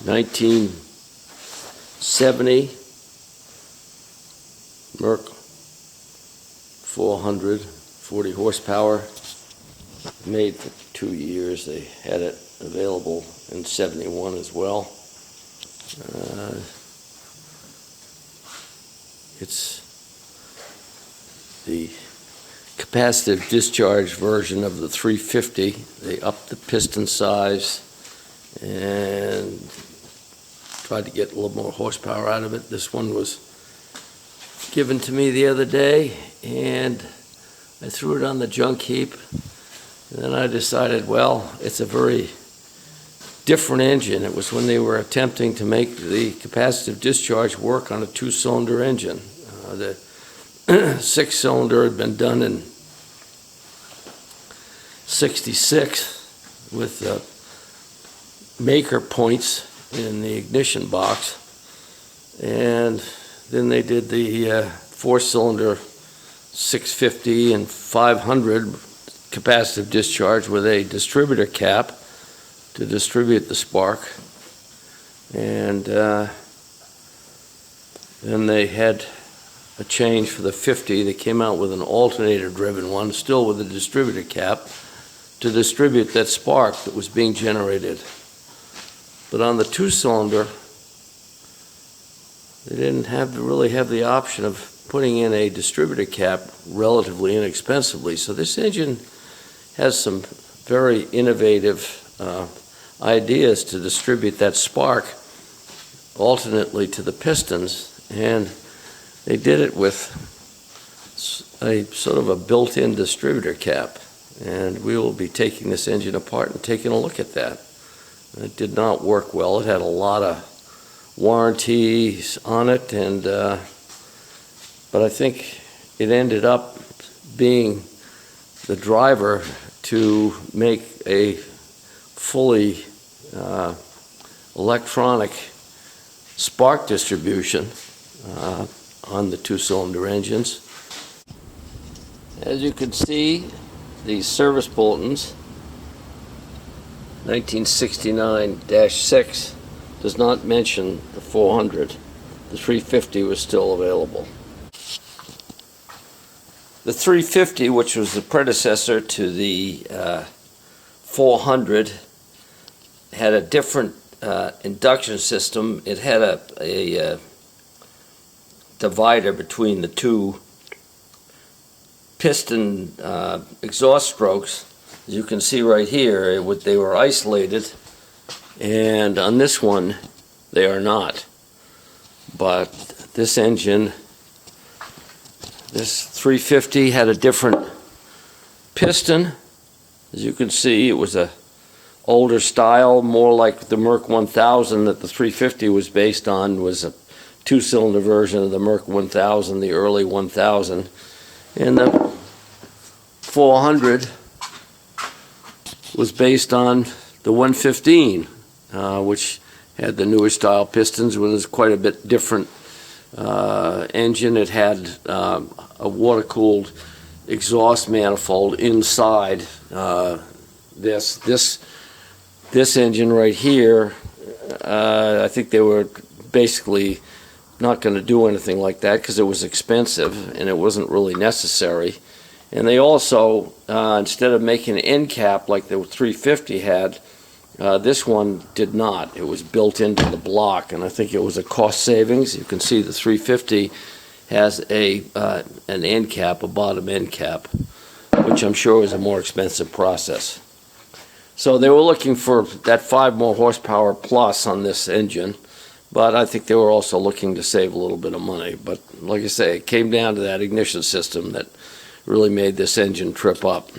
1970 Merc 400, 40 horsepower, made for 2 years. They had it available in 71 as well. It's the capacitive discharge version of the 350. They upped the piston size and tried to get a little more horsepower out of it. This one was given to me the other day, and I threw it on the junk heap. And then I decided, well, it's a very different engine. It was when they were attempting to make the capacitive discharge work on a two-cylinder engine. The six-cylinder had been done in '66 with maker points in the ignition box, and then they did the four-cylinder 650 and 500 capacitive discharge with a distributor cap to distribute the spark, and then they had a change for the 50. They came out with an alternator-driven one, still with a distributor cap, to distribute that spark that was being generated. But on the two-cylinder, they didn't really have the option of putting in a distributor cap relatively inexpensively. So this engine has some very innovative ideas to distribute that spark alternately to the pistons, and they did it with a sort of a built-in distributor cap. And we will be taking this engine apart and taking a look at that. It did not work well. It had a lot of warranties on it, and but I think it ended up being the driver to make a fully electronic spark distribution on the two-cylinder engines. As you can see, the service bulletins 1969-6 does not mention the 400. The 350 was still available. The 350, which was the predecessor to the 400, had a different induction system. It had a divider between the two piston exhaust strokes. As you can see right here, they were isolated, and on this one they are not. But this engine, this 350, had a different piston. As you can see, it was a older style, more like the Merc 1000 that the 350 was based on. Was a two-cylinder version of the Merc 1000, the early 1000. And the 400 was based on the 115, which had the newer style pistons, with quite a bit different engine. It had a water-cooled exhaust manifold inside this engine right here. I think they were basically not going to do anything like that because it was expensive and it wasn't really necessary. And they also, instead of making an end cap like the 350 had, this one did not. It was built into the block, and I think it was a cost savings. You can see the 350 has an end cap, a bottom end cap, which I'm sure is a more expensive process. So they were looking for that 5 more horsepower plus on this engine, but I think they were also looking to save a little bit of money. But like I say, it came down to that ignition system that really made this engine trip up.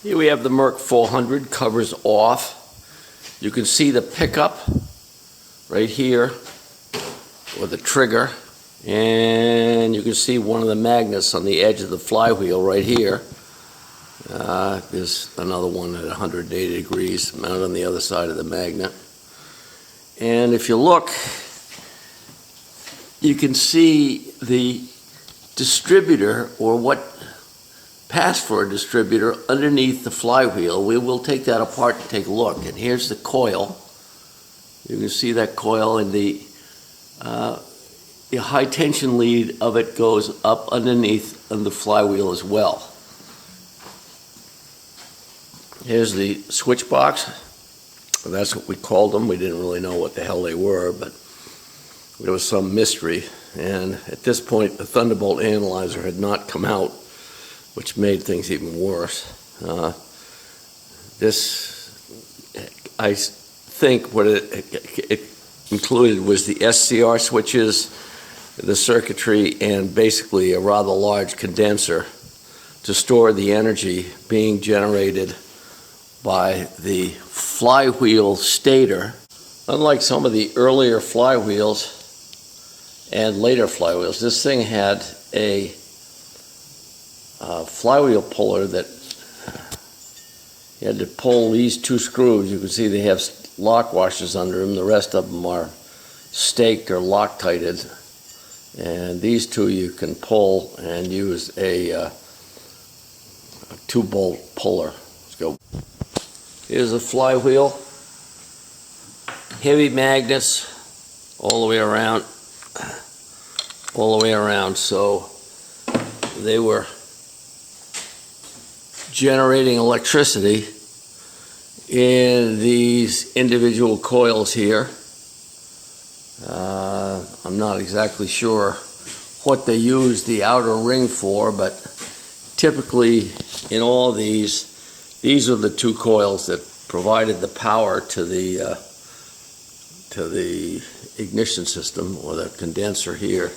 Here we have the Merc 400, covers off. You can see the pickup right here, or the trigger, and you can see one of the magnets on the edge of the flywheel right here. There's another one at 180 degrees mounted on the other side of the magnet. And if you look, you can see the distributor, or what pass for a distributor underneath the flywheel. We will take that apart and take a look. And here's the coil. You can see that coil, and the high tension lead of it goes up underneath of the flywheel as well. Here's the switch box. That's what we called them. We didn't really know what the hell they were, but there was some mystery. And at this point, the Thunderbolt analyzer had not come out, which made things even worse. I think what it included was the SCR switches, the circuitry, and basically a rather large condenser to store the energy being generated by the flywheel stator. Unlike some of the earlier flywheels and later flywheels, this thing had a flywheel puller that you had to pull these two screws. You can see they have lock washers under them. The rest of them are staked or Loctited. And these two you can pull and use a 2-bolt puller. Let's go. Here's a flywheel. Heavy magnets all the way around. So they were generating electricity in these individual coils here. I'm not exactly sure what they use the outer ring for, but typically in all these are the two coils that provided the power to the ignition system, or the condenser here.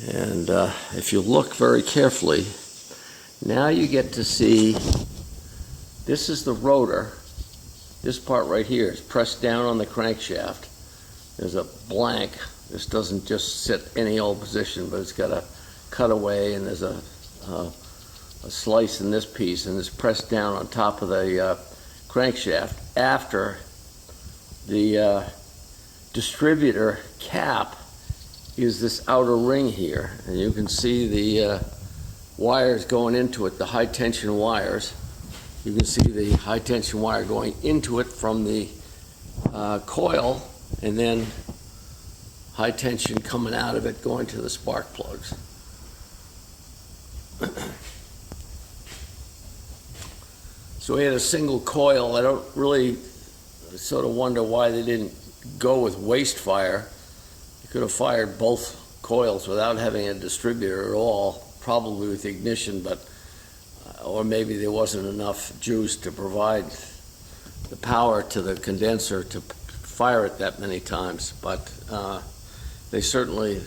And if you look very carefully, now you get to see this is the rotor. This part right here is pressed down on the crankshaft. There's a blank. This doesn't just sit any old position, but it's got a cutaway, and there's a slice in this piece, and it's pressed down on top of the crankshaft. After the distributor cap is this outer ring here, and you can see the wires going into it, the high tension wires. You can see the high tension wire going into it from the coil, and then high tension coming out of it going to the spark plugs. So we had a single coil. I don't really sort of wonder why they didn't go with waste fire. You could have fired both coils without having a distributor at all, probably with ignition, but or maybe there wasn't enough juice to provide the power to the condenser to fire it that many times. But they certainly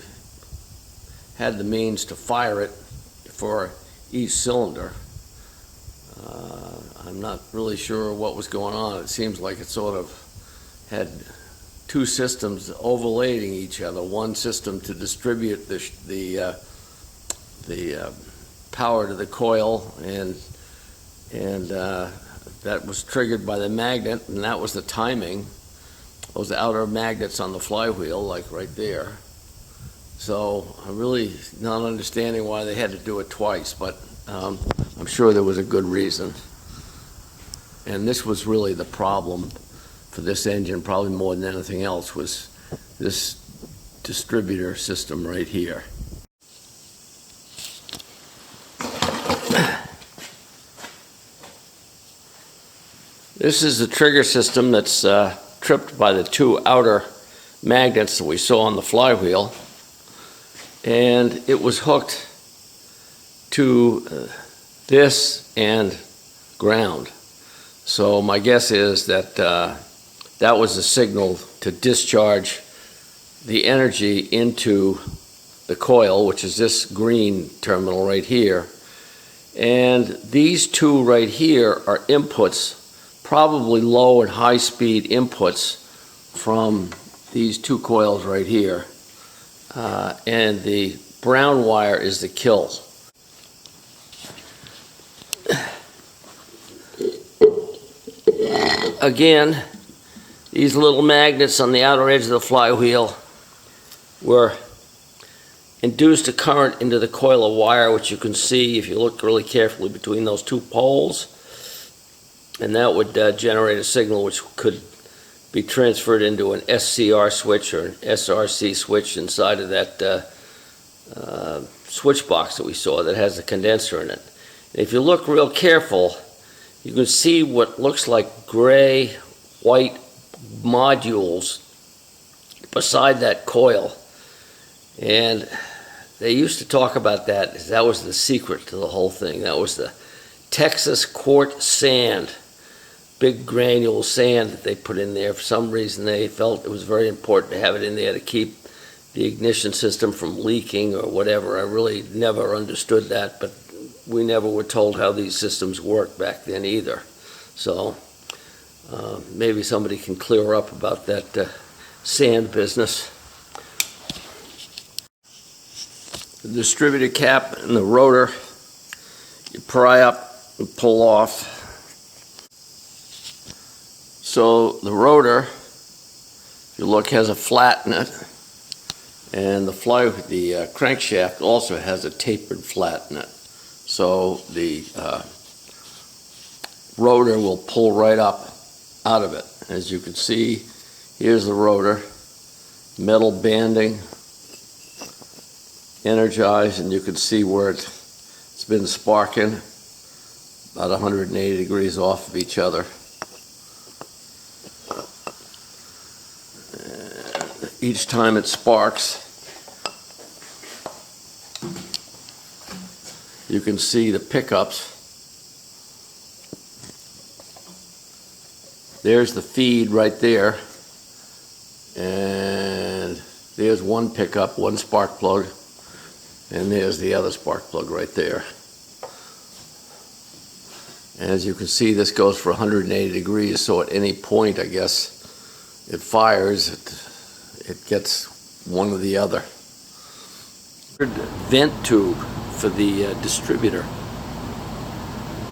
had the means to fire it for each cylinder. I'm not really sure what was going on. It seems like it sort of had two systems overlaying each other. One system to distribute the power to the coil, and that was triggered by the magnet, and that was the timing. Those outer magnets on the flywheel, like right there. So I'm really not understanding why they had to do it twice, but I'm sure there was a good reason. And this was really the problem for this engine, probably more than anything else, was this distributor system right here. This is the trigger system that's tripped by the two outer magnets that we saw on the flywheel, and it was hooked to this and ground. So my guess is that that was the signal to discharge the energy into the coil, which is this green terminal right here. And these two right here are inputs, probably low and high speed inputs from these two coils right here. And the brown wire is the kill. Again, these little magnets on the outer edge of the flywheel were induced a current into the coil of wire, which you can see if you look really carefully between those two poles, and that would generate a signal which could be transferred into an SCR switch or an SRC switch inside of that switch box that we saw that has the condenser in it. And if you look real careful, you can see what looks like gray-white modules beside that coil. And they used to talk about that as that was the secret to the whole thing. That was the Texas quartz sand, big granule sand that they put in there. For some reason, they felt it was very important to have it in there to keep the ignition system from leaking or whatever. I really never understood that, but we never were told how these systems worked back then either. So maybe somebody can clear up about that sand business. The distributor cap and the rotor, you pry up and pull off. So the rotor, if you look, has a flat in it, and the crankshaft also has a tapered flat in it. So the rotor will pull right up out of it. As you can see, here's the rotor, metal banding, energized, and you can see where it's been sparking about 180 degrees off of each other. And each time it sparks, you can see the pickups. There's the feed right there, and there's one pickup, one spark plug, and there's the other spark plug right there. And as you can see, this goes for 180 degrees, so at any point, I guess, it fires, it gets one or the other. Vent tube for the distributor.